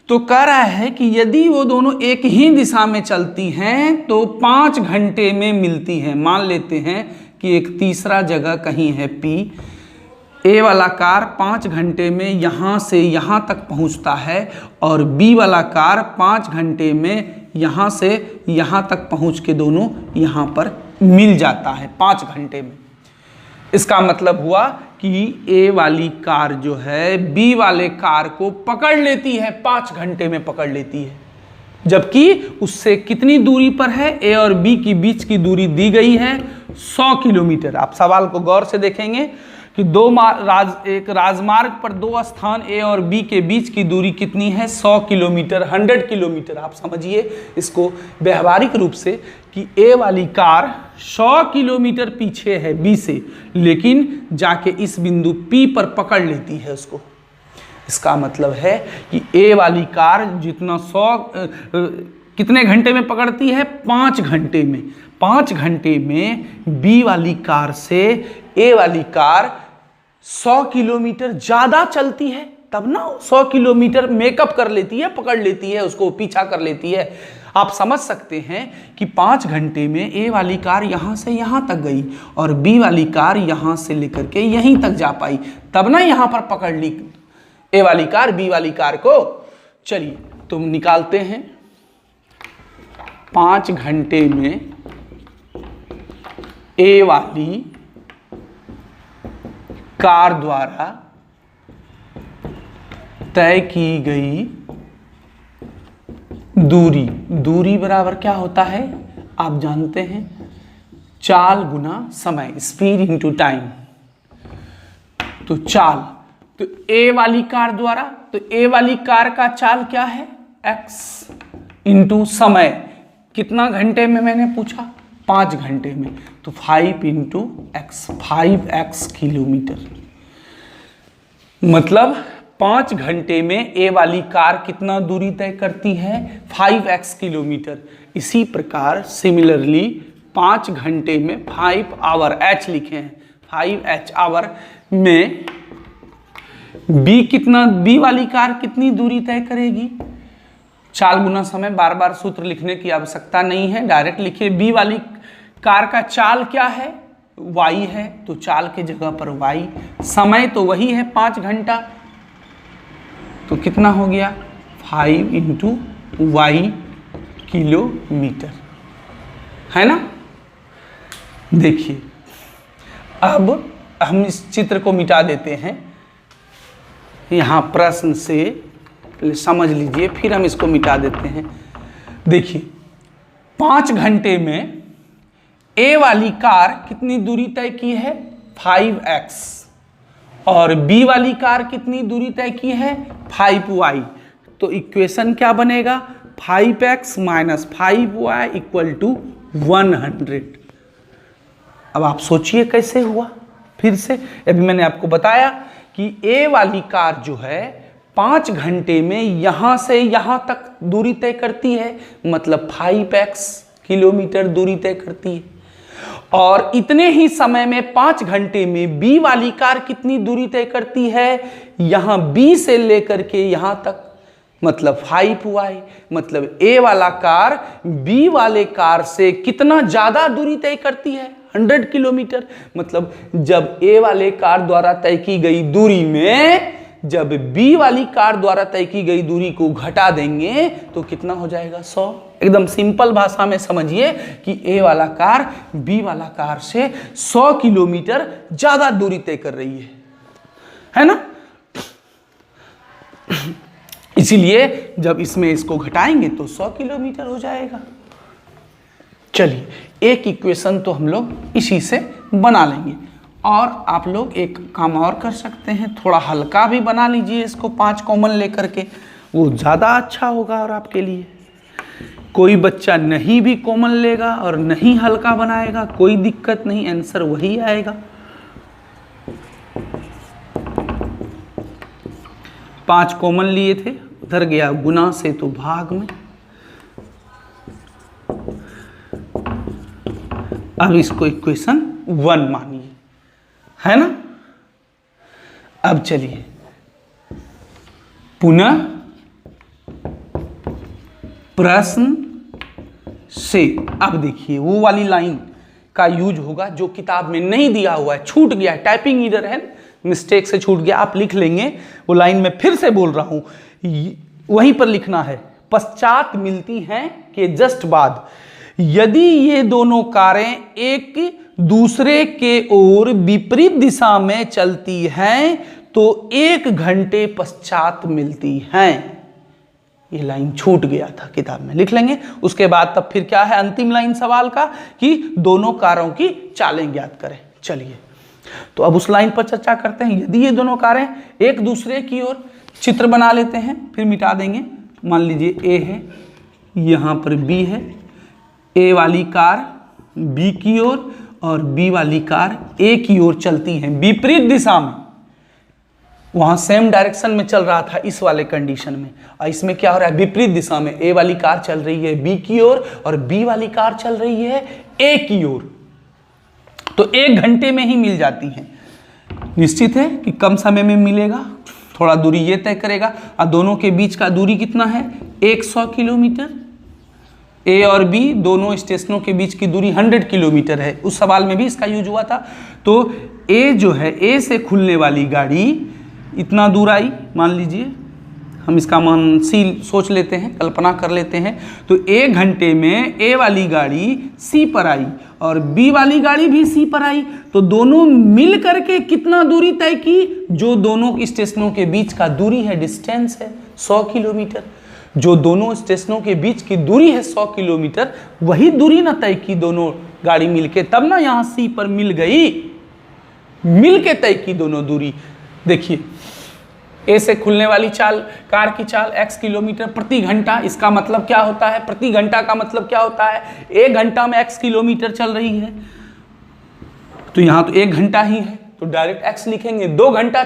तो कह रहा है कि यदि वो दोनों एक ही दिशा में चलती हैं तो 5 घंटे में मिलती हैं। मान लेते हैं कि एक तीसरा जगह कहीं है P। ए वाला कार 5 घंटे में यहाँ से यहाँ तक पहुँचता है और बी वाला कार 5 घंटे में यहाँ से यहाँ तक पहुँच के दोनों यहाँ पर मिल जाता है 5 घंटे में। इसका मतलब हुआ कि ए वाली कार जो है बी वाले कार को पकड़ लेती है, 5 घंटे में पकड़ लेती है। जबकि उससे कितनी दूरी पर है, ए और बी के बीच की दूरी दी गई है 100 किलोमीटर। आप सवाल को गौर से देखेंगे कि एक राजमार्ग पर 2 स्थान ए और बी के बीच की दूरी कितनी है, 100 किलोमीटर, 100 किलोमीटर। आप समझिए इसको व्यवहारिक रूप से कि ए वाली कार 100 किलोमीटर पीछे है बी से, लेकिन जाके इस बिंदु P पर पकड़ लेती है उसको। इसका मतलब है कि ए वाली कार जितना कितने घंटे में पकड़ती है, 5 घंटे में। 5 घंटे में बी वाली कार से ए वाली कार 100 किलोमीटर ज्यादा चलती है, तब ना 100 किलोमीटर मेकअप कर लेती है, पकड़ लेती है उसको, पीछा कर लेती है। आप समझ सकते हैं कि 5 घंटे में ए वाली कार यहां से यहां तक गई और बी वाली कार यहां से लेकर के यहीं तक जा पाई, तब ना यहां पर पकड़ ली ए वाली कार बी वाली कार को। चलिए तुम निकालते हैं 5 घंटे में ए वाली कार द्वारा तय की गई दूरी बराबर क्या होता है, आप जानते हैं, चाल गुना समय, स्पीड इंटू टाइम। तो चाल, तो ए वाली कार द्वारा, तो ए वाली कार का चाल क्या है, x इंटू समय। कितना घंटे में मैंने पूछा, 5 घंटे में, तो 5 इंटू एक्स, 5x किलोमीटर। मतलब 5 घंटे में ए वाली कार कितना दूरी तय करती है, 5x किलोमीटर। इसी प्रकार सिमिलरली 5 घंटे में 5 आवर, h लिखे हैं, 5h आवर में बी वाली कार कितनी दूरी तय करेगी। चाल गुना समय, बार बार सूत्र लिखने की आवश्यकता नहीं है, डायरेक्ट लिखिए। बी वाली कार का चाल क्या है, y है, तो चाल के जगह पर y। समय तो वही है 5 घंटा, तो कितना हो गया 5 इंटू y किलोमीटर, है ना। देखिए अब हम इस चित्र को मिटा देते हैं, यहाँ प्रश्न से समझ लीजिए, फिर हम इसको मिटा देते हैं। देखिए 5 घंटे में ए वाली कार कितनी दूरी तय की है, 5x, और बी वाली कार कितनी दूरी तय की है, 5y। तो इक्वेशन क्या बनेगा, 5x minus 5y equal to 100। अब आप सोचिए कैसे हुआ। फिर से अभी मैंने आपको बताया कि ए वाली कार जो है 5 घंटे में यहां से यहां तक दूरी तय करती है, मतलब 5x किलोमीटर दूरी तय करती है। और इतने ही समय में 5 घंटे में बी वाली कार कितनी दूरी तय करती है, यहां बी से लेकर के यहां तक, मतलब 5y। मतलब ए वाला कार बी वाले कार से कितना ज्यादा दूरी तय करती है, 100 किलोमीटर। मतलब जब ए वाले कार द्वारा तय की गई दूरी में जब बी वाली कार द्वारा तय की गई दूरी को घटा देंगे तो कितना हो जाएगा, 100। एकदम सिंपल भाषा में समझिए कि ए वाला कार बी वाला कार से 100 किलोमीटर ज्यादा दूरी तय कर रही है ना। इसीलिए जब इसमें इसको घटाएंगे तो 100 किलोमीटर हो जाएगा। चलिए, एक इक्वेशन तो हम लोग इसी से बना लेंगे। और आप लोग एक काम और कर सकते हैं, थोड़ा हल्का भी बना लीजिए इसको 5 कॉमन लेकर के, वो ज़्यादा अच्छा होगा। और आपके लिए कोई बच्चा नहीं भी कॉमन लेगा और नहीं हल्का बनाएगा, कोई दिक्कत नहीं, आंसर वही आएगा। 5 कॉमन लिए थे, उधर गया गुना से तो भाग में। अब इसको इक्वेशन 1 मानिए, है ना। अब चलिए पुनः प्रश्न से, अब देखिए वो वाली लाइन का यूज होगा जो किताब में नहीं दिया हुआ है, छूट गया है, टाइपिंग एरर है, मिस्टेक से छूट गया। आप लिख लेंगे वो लाइन, में फिर से बोल रहा हूं, वहीं पर लिखना है। पश्चात मिलती हैं के जस्ट बाद, यदि ये दोनों कारें एक दूसरे के ओर विपरीत दिशा में चलती हैं तो 1 घंटे पश्चात मिलती हैं। ये लाइन छूट गया था किताब में, लिख लेंगे। उसके बाद तब फिर क्या है अंतिम लाइन सवाल का, कि दोनों कारों की चालें ज्ञात करें। चलिए, तो अब उस लाइन पर चर्चा करते हैं। यदि ये दोनों कारें एक दूसरे की ओर, चित्र बना लेते हैं फिर मिटा देंगे। मान लीजिए ए है, यहां पर बी है, ए वाली कार बी की ओर और बी वाली कार ए की ओर चलती हैं विपरीत दिशा में। वहां सेम डायरेक्शन में चल रहा था इस वाले कंडीशन में, और इसमें क्या हो रहा है, विपरीत दिशा में। ए वाली कार चल रही है बी की ओर और बी वाली कार चल रही है ए की ओर। तो 1 घंटे में ही मिल जाती हैं। निश्चित है कि कम समय में मिलेगा, थोड़ा दूरी ये तय करेगा। और दोनों के बीच का दूरी कितना है, 100 किलोमीटर। ए और बी दोनों स्टेशनों के बीच की दूरी 100 किलोमीटर है। उस सवाल में भी इसका यूज हुआ था। तो ए जो है, ए से खुलने वाली गाड़ी इतना दूर आई, मान लीजिए हम इसका मान सी सोच लेते हैं, कल्पना कर लेते हैं। तो 1 घंटे में ए वाली गाड़ी सी पर आई और बी वाली गाड़ी भी सी पर आई, तो दोनों मिल करके कितना दूरी तय की, जो दोनों स्टेशनों के बीच का दूरी है, डिस्टेंस है 100 किलोमीटर। जो दोनों स्टेशनों के बीच की दूरी है 100 किलोमीटर, वही दूरी ना तय की दोनों गाड़ी मिलके, तब ना यहाँ सी पर मिल गई, मिलके तय की दोनों दूरी। देखिए, ए से खुलने वाली चाल, कार की चाल x किलोमीटर प्रति घंटा। इसका मतलब क्या होता है, प्रति घंटा का मतलब क्या होता है, 1 घंटा में x किलोमीटर चल रही है। तो यहाँ तो 1 घंटा ही है, तो डायरेक्ट x लिखेंगे। 2 घंटा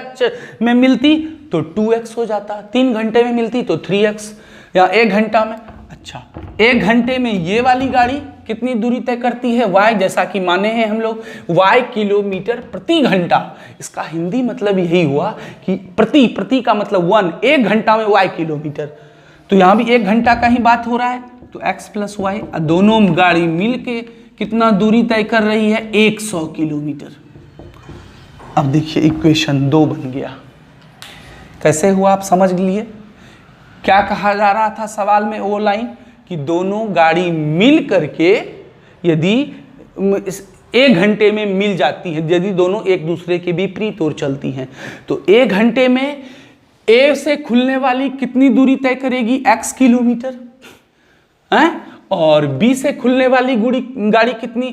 में मिलती तो 2x हो जाता, 3 घंटे में मिलती तो 3x, या 1 घंटा में। अच्छा, 1 घंटे में ये वाली गाड़ी कितनी दूरी तय करती है, y, जैसा कि माने हैं हम लोग, y किलोमीटर प्रति घंटा। इसका हिंदी मतलब यही हुआ कि प्रति का मतलब 1, 1 घंटा में y किलोमीटर। तो यहाँ भी 1 घंटा का ही बात हो रहा है, तो x + y, दोनों गाड़ी मिलके कितना दूरी तय कर रही है, 100 किलोमीटर। अब देखिए इक्वेशन 2 बन गया। कैसे हुआ आप समझ लिए। क्या कहा जा रहा था सवाल में, वो लाइन कि दोनों गाड़ी मिल करके यदि 1 घंटे में मिल जाती है, यदि दोनों एक दूसरे के विपरीत ओर चलती हैं, तो 1 घंटे में ए से खुलने वाली कितनी दूरी तय करेगी, x किलोमीटर है, और बी से खुलने वाली गाड़ी कितनी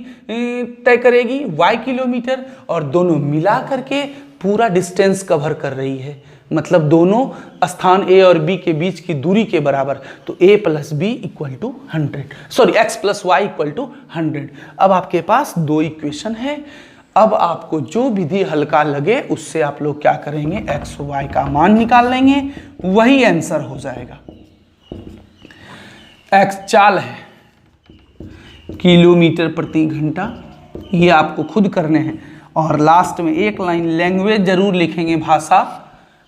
तय करेगी, y किलोमीटर, और दोनों मिला करके पूरा डिस्टेंस कवर कर रही है। मतलब दोनों स्थान A और B के बीच की दूरी के बराबर, तो A plus B equal to 100, sorry x plus y equal to 100। अब आपके पास दो इक्वेशन है। अब आपको जो विधि हल्का लगे उससे आप लोग क्या करेंगे, x y का मान निकाल लेंगे, वही आंसर हो जाएगा। x चाल है, किलोमीटर प्रति घंटा, ये आपको खुद करने हैं। और लास्ट में एक लाइन लैंग्वेज जरूर लिखेंगे, भाषा।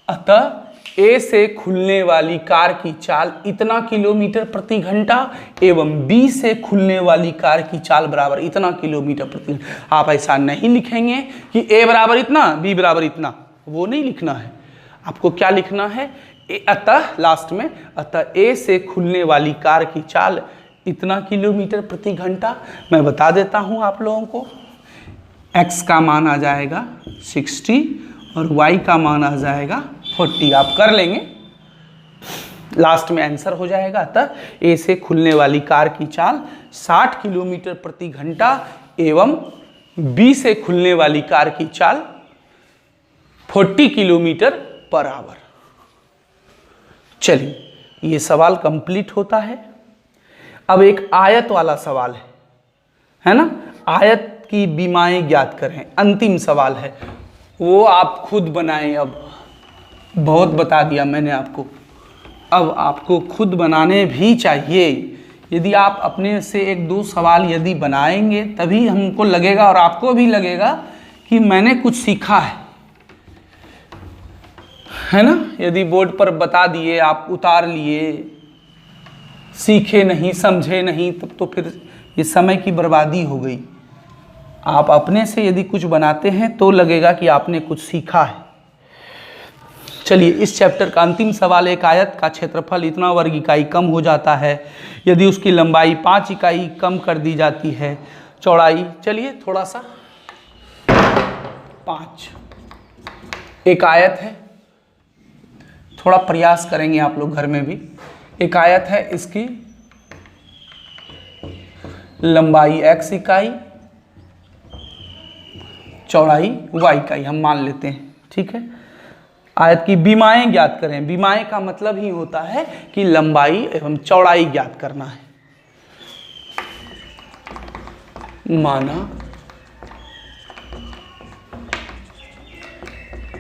अतः ए से खुलने वाली कार की चाल इतना किलोमीटर प्रति घंटा एवं बी से खुलने वाली कार की चाल बराबर इतना किलोमीटर प्रति घंटा। आप ऐसा नहीं लिखेंगे कि ए बराबर इतना बी बराबर इतना, वो नहीं लिखना है। आपको क्या लिखना है, अतः लास्ट में, अतः ए से खुलने वाली कार की चाल इतना किलोमीटर प्रति घंटा। मैं बता देता हूं आप लोगों को, x का मान आ जाएगा 60 और y का मान आ जाएगा 40। आप कर लेंगे, लास्ट में आंसर हो जाएगा। अतः ए से खुलने वाली कार की चाल 60 किलोमीटर प्रति घंटा एवं बी से खुलने वाली कार की चाल 40 किलोमीटर पर आवर। चलिए, ये सवाल कंप्लीट होता है। अब एक आयत वाला सवाल है ना, आयत की विमाएं ज्ञात करें, अंतिम सवाल है, वो आप खुद बनाएं। अब बहुत बता दिया मैंने आपको, अब आपको खुद बनाने भी चाहिए। यदि आप अपने से एक दो सवाल यदि बनाएंगे तभी हमको लगेगा और आपको भी लगेगा कि मैंने कुछ सीखा है ना। यदि बोर्ड पर बता दिए, आप उतार लिए, सीखे नहीं, समझे नहीं, तब तो फिर ये समय की बर्बादी हो गई। आप अपने से यदि कुछ बनाते हैं तो लगेगा कि आपने कुछ सीखा है। चलिए, इस चैप्टर का अंतिम सवाल, एक आयत का क्षेत्रफल इतना वर्ग इकाई कम हो जाता है यदि उसकी लंबाई 5 इकाई कम कर दी जाती है, चौड़ाई, चलिए थोड़ा सा 5, एक आयत है, थोड़ा प्रयास करेंगे आप लोग घर में भी। एक आयत है, इसकी लंबाई x इकाई, चौड़ाई y इकाई हम मान लेते हैं, ठीक है। आयत की विमाएं ज्ञात करें। विमाएं का मतलब ही होता है कि लंबाई एवं चौड़ाई ज्ञात करना है। माना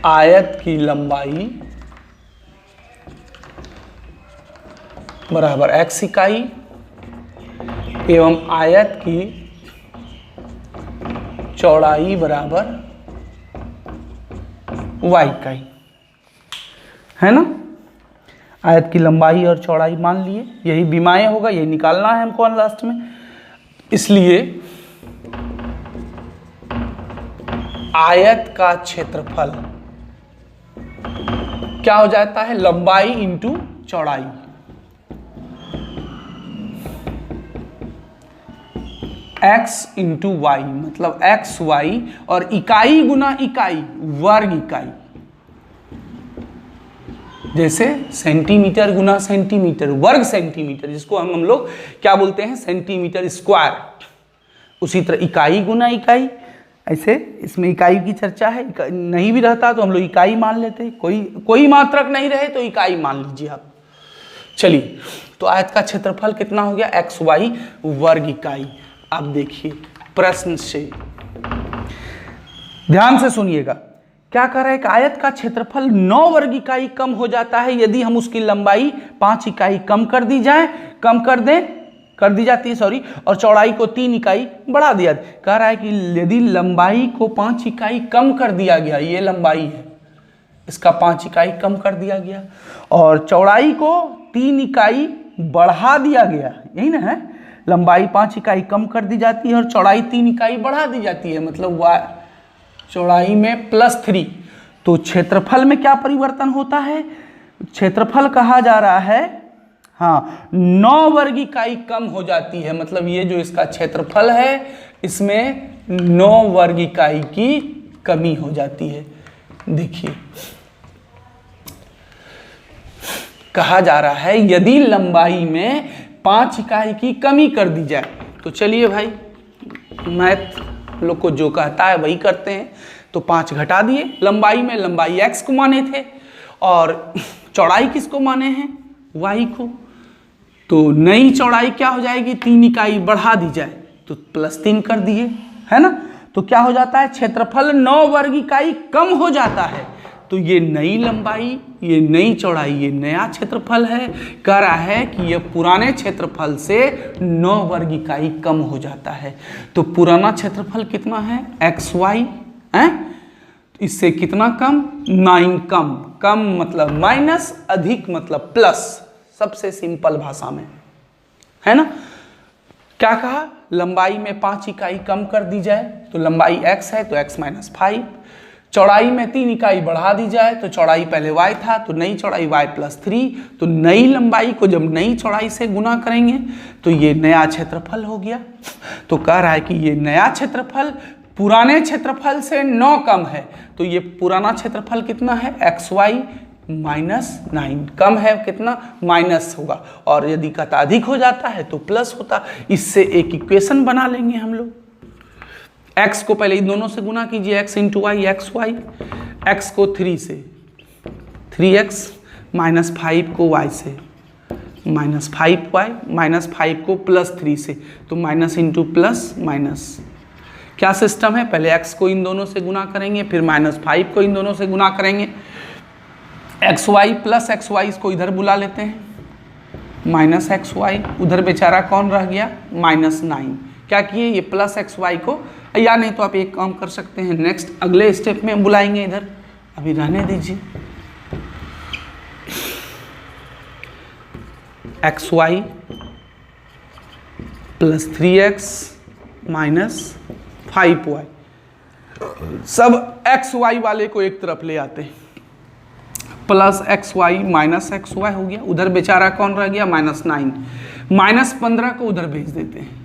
आयत की लंबाई बराबर x इकाई एवं आयत की चौड़ाई बराबर y इकाई, है ना। आयत की लंबाई और चौड़ाई मान लिए, यही विमाएं होगा, यही निकालना है हमको लास्ट में। इसलिए आयत का क्षेत्रफल क्या हो जाता है, लंबाई इंटू चौड़ाई। x इंटू वाई, मतलब x y और इकाई गुना इकाई, वर्ग इकाई। जैसे सेंटीमीटर गुना सेंटीमीटर, वर्ग सेंटीमीटर, जिसको हम लोग क्या बोलते हैं, सेंटीमीटर स्क्वायर। उसी तरह इकाई गुना इकाई, ऐसे इसमें इकाई की चर्चा है। नहीं भी रहता तो हम लोग इकाई मान लेते, कोई मात्रक नहीं रहे तो इकाई मान लीजिए आप। चलिए, तो आयत का क्षेत्रफल कितना हो गया, एक्स वाई वर्ग इकाई। अब देखिए प्रश्न से ध्यान से सुनिएगा, क्या कह रहा है कि आयत का क्षेत्रफल 9 वर्ग इकाई कम हो जाता है यदि हम उसकी लंबाई 5 इकाई कम कर दी जाती है सॉरी, और चौड़ाई को 3 इकाई बढ़ा दिया। कह रहा है कि यदि लंबाई को 5 इकाई कम कर दिया गया, ये लंबाई है, इसका 5 इकाई कम कर दिया गया, और चौड़ाई को 3 इकाई बढ़ा दिया गया, यही ना है। लंबाई 5 इकाई कम कर दी जाती है और चौड़ाई 3 इकाई बढ़ा दी जाती है, मतलब चौड़ाई में +3। तो क्षेत्रफल में क्या परिवर्तन होता है, क्षेत्रफल कहा जा रहा है, हाँ, 9 वर्ग इकाई कम हो जाती है, मतलब ये जो इसका क्षेत्रफल है इसमें 9 वर्ग इकाई की कमी हो जाती है। देखिए कहा जा रहा है यदि लंबाई में 5 इकाई की कमी कर दी जाए, तो चलिए भाई मैथ लोग को जो कहता है वही करते हैं। तो 5 घटा दिए लंबाई में, लंबाई x को माने थे, और चौड़ाई किसको माने हैं, y को। तो नई चौड़ाई क्या हो जाएगी, 3 इकाई बढ़ा दी जाए तो +3 कर दिए, है ना। तो क्या हो जाता है, क्षेत्रफल 9 वर्ग इकाई कम हो जाता है। तो ये नई लंबाई, ये नई चौड़ाई, ये नया क्षेत्रफल है। कह रहा है कि ये पुराने क्षेत्रफल से 9 वर्ग इकाई कम हो जाता है। तो पुराना क्षेत्रफल कितना है, xy है, इससे कितना कम, 9 कम। कम मतलब माइनस, अधिक मतलब प्लस, सबसे सिंपल भाषा में, है ना। क्या कहा, लंबाई में 5 इकाई कम कर दी जाए तो लंबाई x है तो x - 5। चौड़ाई में 3 इकाई बढ़ा दी जाए तो चौड़ाई पहले y था तो नई चौड़ाई y + 3। तो नई लंबाई को जब नई चौड़ाई से गुना करेंगे तो ये नया क्षेत्रफल हो गया। तो कह रहा है कि ये नया क्षेत्रफल पुराने क्षेत्रफल से 9 कम है। तो ये पुराना क्षेत्रफल कितना है, xy - 9 कम है, कितना, माइनस होगा। और यदि कता अधिक हो जाता है तो प्लस होता। इससे एक इक्वेशन बना लेंगे हम लोग। x को पहले इन दोनों से गुना कीजिए, x × y, xy। x को 3 से, 3x - 5 को y से, -5y, -5 को +3 से, तो माइनस इंटू प्लस माइनस। क्या सिस्टम है, पहले x को इन दोनों से गुना करेंगे, फिर -5 को इन दोनों से गुना करेंगे। xy + xy इसको इधर बुला लेते हैं, -xy, उधर बेचारा कौन रह गया, -9। क्या किए, ये +xy को, या नहीं तो आप एक काम कर सकते हैं, नेक्स्ट अगले स्टेप में बुलाएंगे इधर, अभी रहने दीजिए। xy + 3x - 5y, सब xy वाले को एक तरफ ले आते हैं, +xy - xy हो गया। उधर बेचारा कौन रह गया, -9, -15 को उधर भेज देते हैं।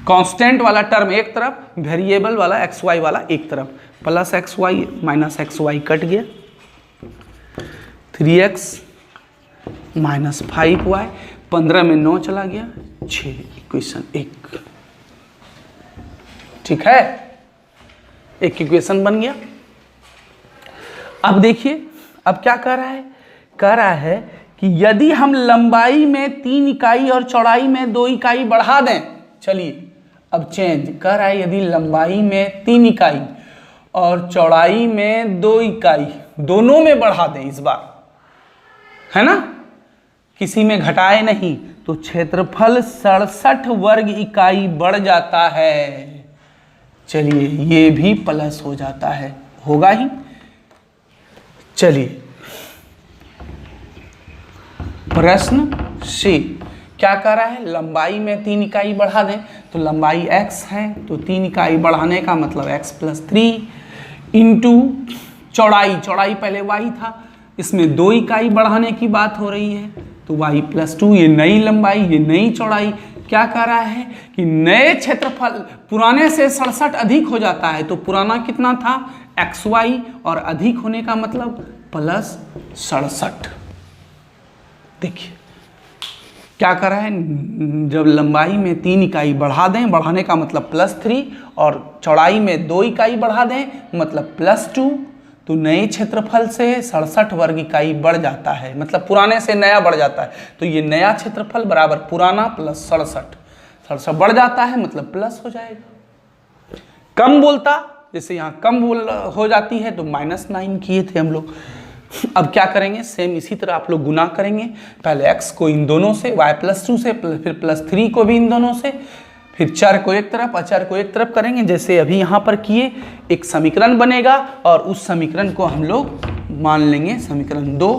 कांस्टेंट वाला टर्म एक तरफ, वेरिएबल वाला xy वाला एक तरफ, +xy - xy कट गया, 3x - 5y, 15 में 9 चला गया, 6, इक्वेशन 1। ठीक है, एक इक्वेशन बन गया। अब देखिए, अब क्या कह रहा है, कह रहा है कि यदि हम लंबाई में 3 इकाई और चौड़ाई में 2 इकाई बढ़ा दें, चलिए अब चेंज कर रहा है, यदि लंबाई में 3 इकाई और चौड़ाई में 2 इकाई दोनों में बढ़ा दें इस बार, है ना, किसी में घटाए नहीं, तो क्षेत्रफल 67 वर्ग इकाई बढ़ जाता है। चलिए ये भी प्लस हो जाता है, होगा ही। चलिए प्रश्न सी क्या कह रहा है, लंबाई में 3 इकाई बढ़ा दें, तो लंबाई x है तो 3 इकाई बढ़ाने का मतलब x + 3 इंटू चौड़ाई, चौड़ाई पहले y था, इसमें 2 इकाई बढ़ाने की बात हो रही है तो y + 2, ये नई लंबाई, ये नई चौड़ाई। क्या कह रहा है कि नए क्षेत्रफल पुराने से 67 अधिक हो जाता है, तो पुराना कितना था xy, और अधिक होने का मतलब +67। देखिए क्या कर रहा है, जब लंबाई में 3 इकाई बढ़ा दें, बढ़ाने का मतलब +3, और चौड़ाई में 2 इकाई बढ़ा दें मतलब +2, तो नए क्षेत्रफल से 67 वर्ग इकाई बढ़ जाता है, मतलब पुराने से नया बढ़ जाता है। तो ये नया क्षेत्रफल बराबर पुराना + 67 बढ़ जाता है, मतलब प्लस हो जाएगा। कम बोलता, जैसे यहाँ कम हो जाती है तो -9 किए थे हम लोग। अब क्या करेंगे, सेम इसी तरह आप लोग गुना करेंगे, पहले x को इन दोनों से, y + 2 से, फिर +3 को भी इन दोनों से, फिर चर को एक तरफ, अचर को एक तरफ करेंगे, जैसे अभी यहाँ पर किए। एक समीकरण बनेगा और उस समीकरण को हम लोग मान लेंगे समीकरण 2।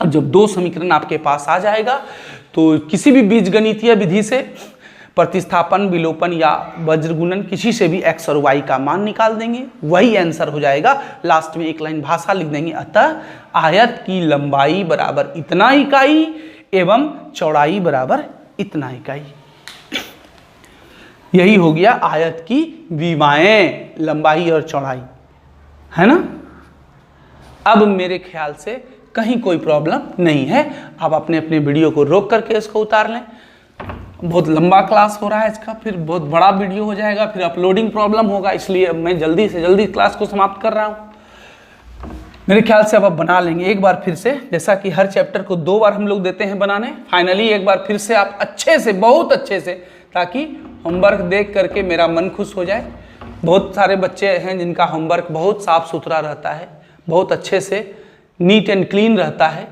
और जब 2 समीकरण आपके पास आ जाएगा तो किसी भी बीजगणितीय विधि से प्रतिस्थापन, विलोपन या वज्रगुणन, किसी से भी x और y का मान निकाल देंगे, वही आंसर हो जाएगा। लास्ट में एक लाइन भाषा लिख देंगे, अतः आयत की लंबाई बराबर इतना इकाई एवं चौड़ाई बराबर इतना इकाई। यही हो गया आयत की विमाएं, लंबाई और चौड़ाई, है ना। अब मेरे ख्याल से कहीं कोई प्रॉब्लम नहीं है। आप अपने अपने वीडियो को रोक करके इसको उतार लें। बहुत लंबा क्लास हो रहा है इसका, फिर बहुत बड़ा वीडियो हो जाएगा, फिर अपलोडिंग प्रॉब्लम होगा, इसलिए मैं जल्दी से जल्दी क्लास को समाप्त कर रहा हूँ। मेरे ख्याल से अब आप बना लेंगे एक बार फिर से, जैसा कि हर चैप्टर को 2 बार हम लोग देते हैं बनाने। फाइनली एक बार फिर से आप अच्छे से, बहुत अच्छे से, ताकि होमवर्क देख करके मेरा मन खुश हो जाए। बहुत सारे बच्चे हैं जिनका होमवर्क बहुत साफ सुथरा रहता है, बहुत अच्छे से नीट एंड क्लीन रहता है।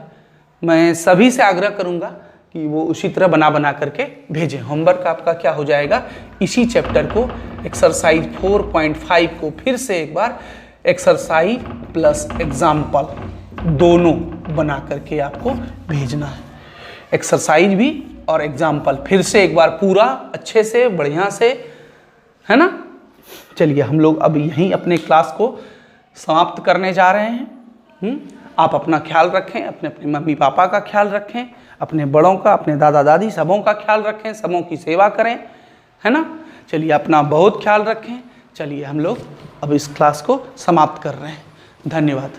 मैं सभी से आग्रह करूंगा कि वो उसी तरह बना करके भेजें। होमवर्क आपका क्या हो जाएगा, इसी चैप्टर को एक्सरसाइज 4.5 को फिर से एक बार एक्सरसाइज प्लस एग्जाम्पल दोनों बना करके आपको भेजना है। एक्सरसाइज भी और एग्जाम्पल फिर से एक बार पूरा अच्छे से बढ़िया से, है ना। चलिए हम लोग अब यहीं अपने क्लास को समाप्त करने जा रहे हैं। आप अपना ख्याल रखें, अपने अपने मम्मी पापा का ख्याल रखें, अपने बड़ों का, अपने दादा दादी सबों का ख्याल रखें, सबों की सेवा करें, है ना। चलिए अपना बहुत ख्याल रखें। चलिए हम लोग अब इस क्लास को समाप्त कर रहे हैं। धन्यवाद।